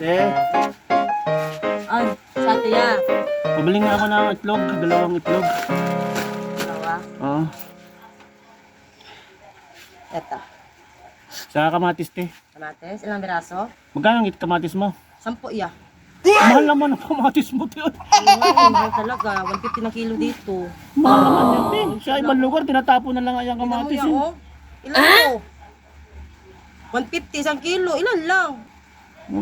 Te, Ay, sa tiya. pabili nga ako ng itlog, 2 itlog. Dalawa. Oo. Eto. Sa kamatis, te. Kamatis. Ilang biraso? Magkano ang kamatis mo? 10 iya. Mahal naman ang kamatis mo, te. Mahal talaga. 150 na kilo dito. Mahal naman yan, te. Sa ibang lugar, tinatapon na lang ang kamatis. Tingnan mo yan, oh. Ilan to? 150 isang kilo. Ilan lang?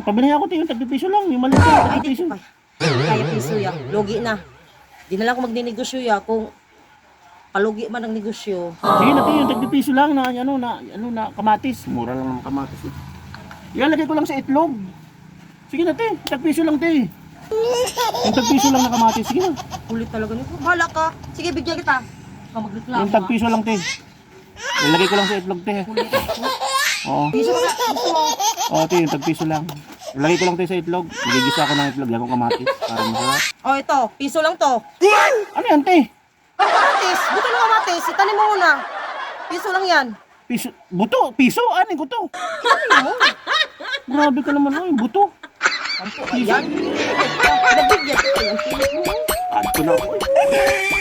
Pabili ako, te. Yung tagpipiso lang. Yung maliit na Ay, tagpipiso. dito pa. Kaya piso ya. Logi na. Di na lang ako magninegosyo ya kung palugi man ang negosyo. Sige na, te. Yung tagpipiso lang na, na kamatis. Mura lang ng kamatis. Ilalagay ko lang sa itlog. Sige na, te. Tagpiso lang, te. Yung tagpiso lang na kamatis. Sige na. Kulit talaga nito. Bahala ka. Sige, bigyan kita. Ikaw magreklamo. Yung tagpiso lang, te. Ilalagay ko lang sa itlog, te. Oo. Piso ka. Piso mo. Oo, te. Yung tagpiso lang. Ilalagay ko lang, te, sa itlog. Magigisa ako ng itlog. Lagong kamatis. Para masarap. Oh, ito. Piso lang to. Ano yan, te? Kamatis. Buto ng kamatis. Itanim mo muna. Piso lang yan. Piso? Buto? Piso? Ano yung buto? Itanim mo. Grabe ka naman, oh. Buto. Ayan. Nabigyan. Ayan. Add ko na ako, eh.